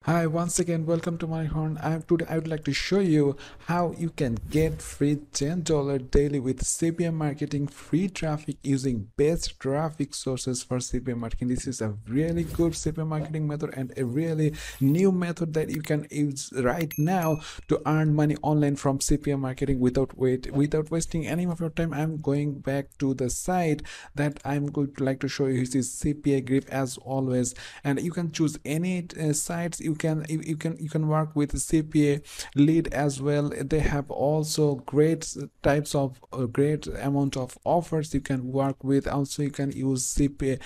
Hi, once again, welcome to MoneyHorn. Today I would like to show you how you can get free $10 daily with CPA marketing, free traffic using best traffic sources for CPA marketing. This is a really good CPA marketing method and a really new method that you can use right now to earn money online from CPA marketing without wasting any of your time. I'm going back to the site that I'm going to like to show you. This is CPA grip as always, and you can choose any sites. You can work with CPA lead as well. They have also great types of great amount of offers you can work with. Also you can use CPA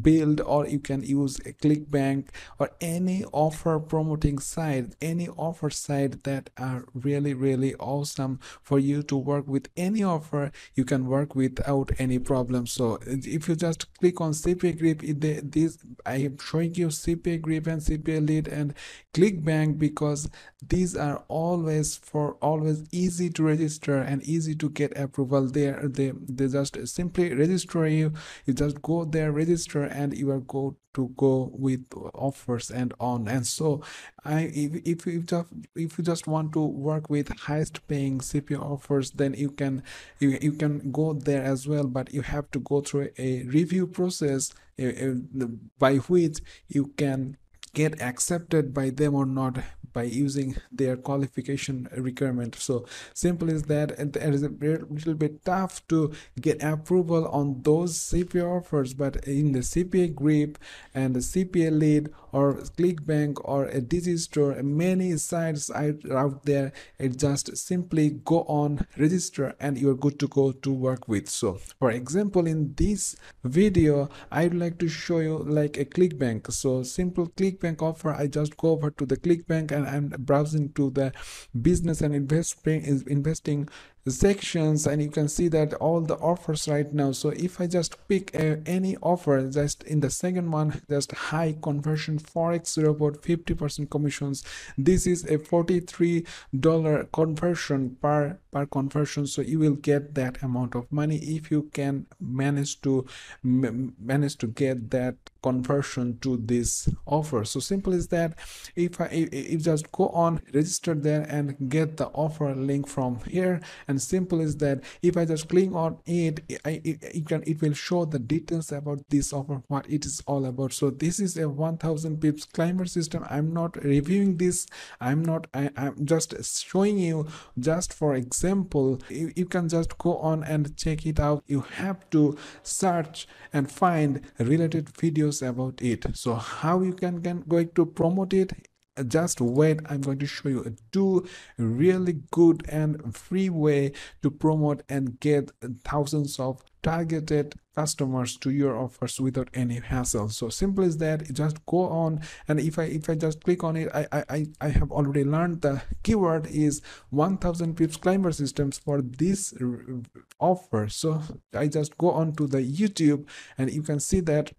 build, or you can use a clickbank or any offer promoting site, any offer site that are really awesome for you to work with. Any offer you can work without any problem. So if you just click on CPA grip, this I am showing you CPA grip and CPA lead and clickbank because these are always easy to register and easy to get approval. They just simply register you. You just go there, register, and you are go with offers and on. And so if you just want to work with highest paying CPA offers, then you can go there as well, but you have to go through a review process by which you can get accepted by them or not by using their qualification requirement. So simple is that, and it is a little bit tough to get approval on those CPA offers, but in the CPA grip and the CPA lead or clickbank or a digistore, many sites out there, it just simply go on, register, and you're good to go to work with. So for example, in this video I'd like to show you like a clickbank. So simple clickbank offer. I just go over to the clickbank and I'm browsing to the business and investing sections, and you can see that all the offers right now. So if I just pick any offer, just in the second one, just high conversion forex robot, 50% commissions. This is a $43 conversion per conversion. So you will get that amount of money if you can manage to get that conversion to this offer. So simple is that. If just go on, register there, and get the offer link from here. And simple is that if I just click on it will show the details about this offer, what it is all about. So this is a 1000 pips climber system. I'm not reviewing this. I'm just showing you just for example. You can just go on and check it out. You have to search and find related videos about it. So how you can going to promote it, just wait. I'm going to show you two really good and free way to promote and get thousands of targeted customers to your offers without any hassle. So simple as that. You just go on, and if I just click on it, I have already learned the keyword is 1000 pips climber systems for this offer. So I just go on to the YouTube, and you can see that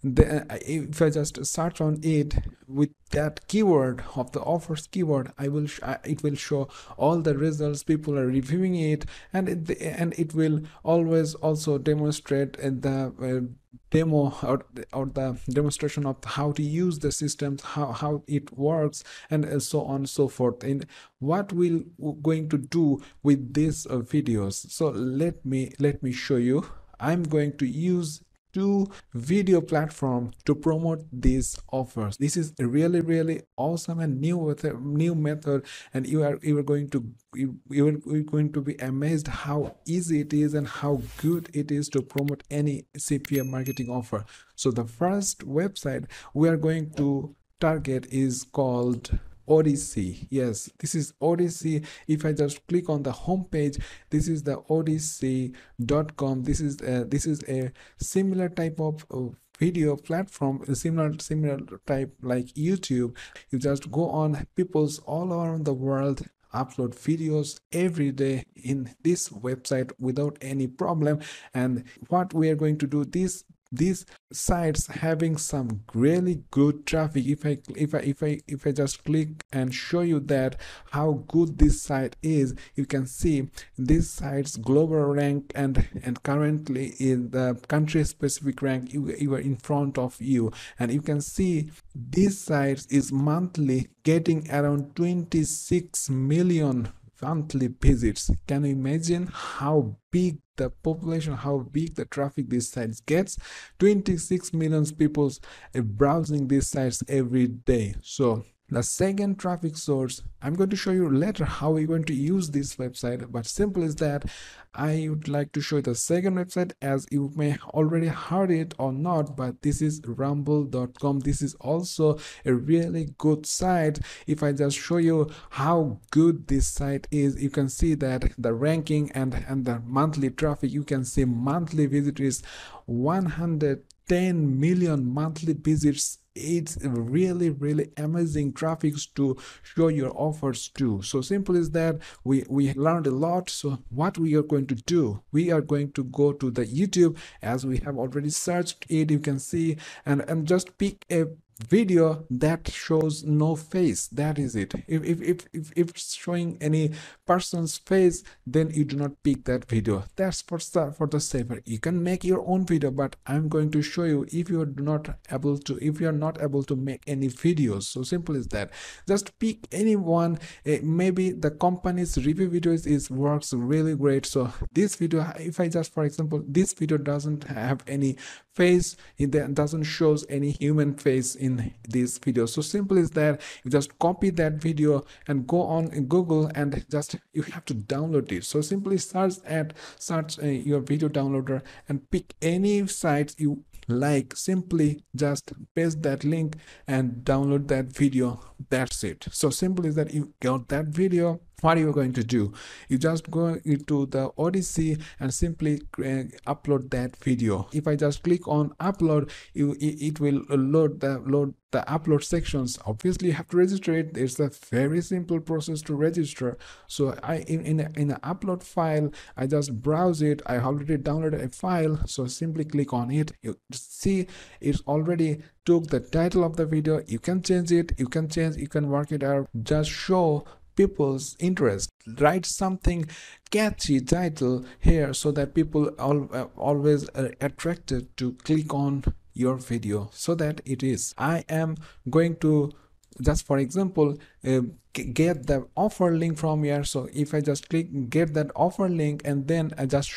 if I just search on it with that keyword of the offers keyword, it will show all the results. People are reviewing it, and it will always also demonstrate the demo or the demonstration of how to use the systems, how it works, and so on and so forth. And what we're going to do with these videos, so let me show you. I'm going to use two video platform to promote these offers. This is a really awesome and new method, and you are going to you're going to be amazed how easy it is and how good it is to promote any CPA marketing offer. So the first website we are going to target is called Odyssey. Yes, this is Odyssey. If I just click on the home page, this is the odyssey.com. This is a similar type of video platform, a similar type like YouTube. You just go on, people's all around the world upload videos every day in this website without any problem. And what we are going to do, this these sites having some really good traffic. If I just click and show you that how good this site is, you can see this site's global rank and currently in the country specific rank, you are in front of you, and you can see this site is monthly getting around 26 million monthly visits. Can you imagine how big the population, how big the traffic these sites gets? 26 million people browsing these sites every day. So the second traffic source, I'm going to show you later how we're going to use this website, but simple is that I would like to show you the second website, as you may already heard it or not, but this is rumble.com. This is also a really good site. If I just show you how good this site is, you can see that the ranking and the monthly traffic, you can see monthly visitors 110 million monthly visits. It's really amazing traffics to show your offers to. So simple is that we learned a lot. So what we are going to do, we are going to go to the YouTube, as we have already searched it, you can see, and just pick a video that shows no face. That is it. If it's showing any person's face, then you do not pick that video. That's for the safer. You can make your own video, but I'm going to show you if you're not able to make any videos. So simple is that. Just pick anyone. Maybe the company's review videos works really great. So this video, if I just, for example, this video doesn't have any face, it doesn't shows any human face in this video. So simple is that you just copy that video and go on in Google, and just you have to download it. So simply search your video downloader and pick any sites you like. Simply just paste that link and download that video. That's it. So simple is that you got that video. What are you going to do? You just go into the Odyssey and simply upload that video. If I just click on upload, it will load the upload sections. Obviously you have to register it. It's a very simple process to register. So in an upload file, I just browse it. I already downloaded a file, so simply click on it. You see it's already took the title of the video. You can change it, you can work it out. Just show people's interest. Write something catchy title here so that people always are attracted to click on your video. So that it is, I am going to just, for example, get the offer link from here. So if I just click get that offer link, and then I just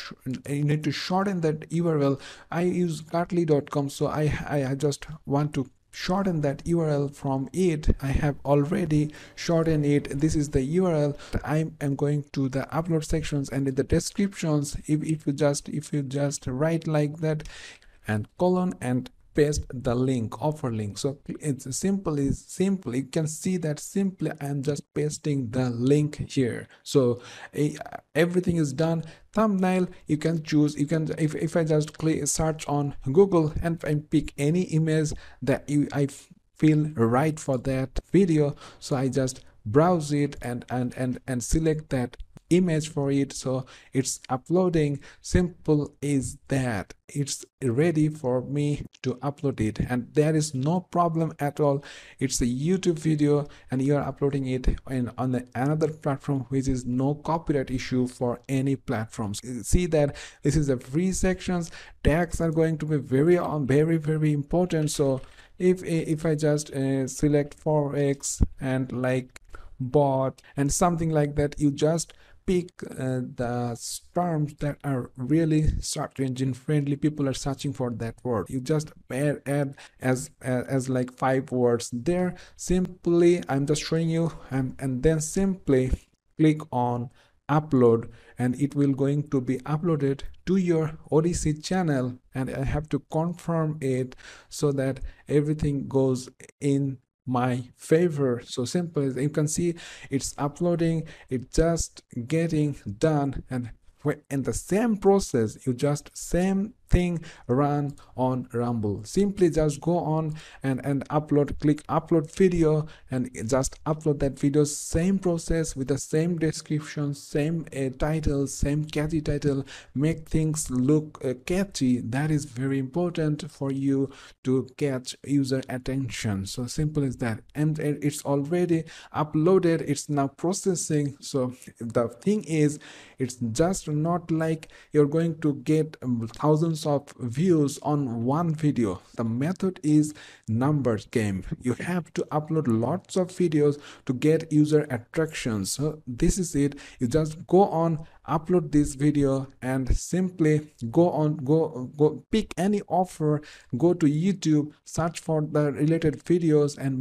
you need to shorten that URL. I use cartly.com, so I just want to shorten that URL from it. I have already shortened it. This is the URL. I am going to the upload sections, and in the descriptions, if you just write like that and colon and paste the link, offer link. So it's simple. You can see that simply I am just pasting the link here. So everything is done. Thumbnail, you can choose. You can, if I just click search on Google and pick any image that I feel right for that video, so I just browse it and select that image for it. So it's uploading. Simple is that. It's ready for me to upload it, and there is no problem at all. It's a YouTube video and you are uploading it on another platform, which is no copyright issue for any platforms. See that this is a free sections. Tags are going to be very important. So if I just select forex and like bot and something like that, you just pick the terms that are really search engine friendly. People are searching for that word. You just add as like 5 words there. Simply I'm just showing you, and then simply click on upload, and it will going to be uploaded to your Odyssey channel, and I have to confirm it so that everything goes in my favor. So simple, as you can see, it's uploading, it's just getting done. And in the same process, you just same thing run on Rumble. Simply just go on and upload, click upload video, and just upload that video. Same process with the same description, same title, same catchy title. Make things look catchy. That is very important for you to catch user attention. So simple as that. And it's already uploaded, it's now processing. So the thing is, it's just not like you're going to get thousands of views on one video. The method is numbers game. You have to upload lots of videos to get user attraction. So this is it. You just go on, upload this video, and simply go pick any offer, go to YouTube, search for the related videos, and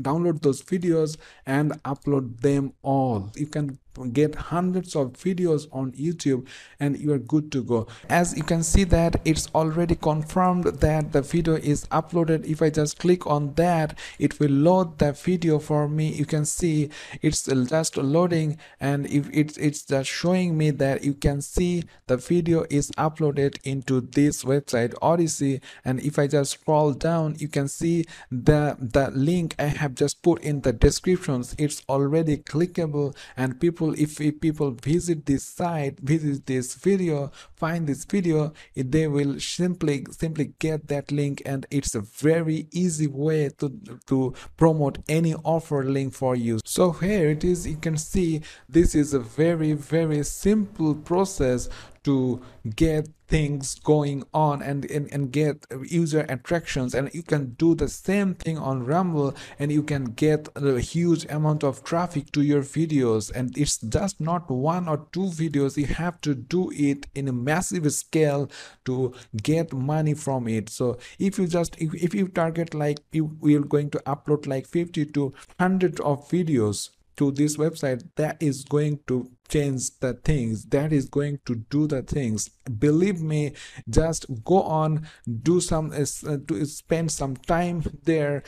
download those videos and upload them all. You can get hundreds of videos on YouTube and you are good to go. As you can see that it's already confirmed that the video is uploaded. If I just click on that, it will load the video for me. You can see it's just loading, and if it's just showing me that you can see the video is uploaded into this website Odyssey. And if I just scroll down, you can see the link I have just put in the descriptions. It's already clickable, and if people visit this site, visit this video, find this video, they will simply get that link. And it's a very easy way to promote any offer link for you. So here it is. You can see this is a very simple process to get things going on and get user attractions. And you can do the same thing on Rumble, and you can get a huge amount of traffic to your videos. And it's just not one or two videos. You have to do it in a massive scale to get money from it. So if you target, like, we are going to upload like 50 to 100 of videos to this website, that is going to change the things, that is going to do the things. Believe me, just go on, do some to spend some time there,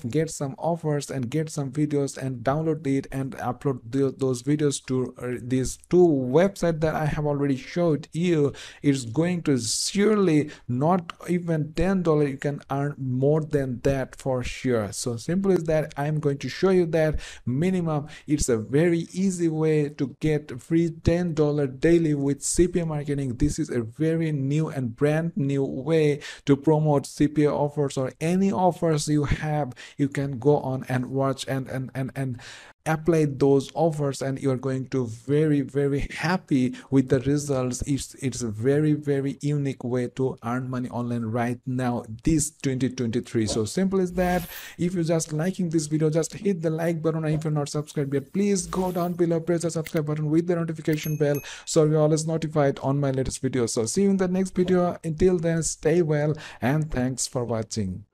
get some offers and get some videos and download it and upload those videos to these two websites that I have already showed you. It's going to surely not even $10, you can earn more than that for sure. So simple as that. I'm going to show you that minimum. It's a very easy way to get free $10 daily with CPA marketing. This is a very new and brand new way to promote CPA offers, or any offers you have. You can go on and watch and apply those offers, and you're going to very happy with the results. It's a very unique way to earn money online right now, this 2023. So simple as that. If you're just liking this video, just hit the like button, and if you're not subscribed yet, please go down below, press the subscribe button with the notification bell, so you're always notified on my latest videos. So see you in the next video. Until then, stay well, and thanks for watching.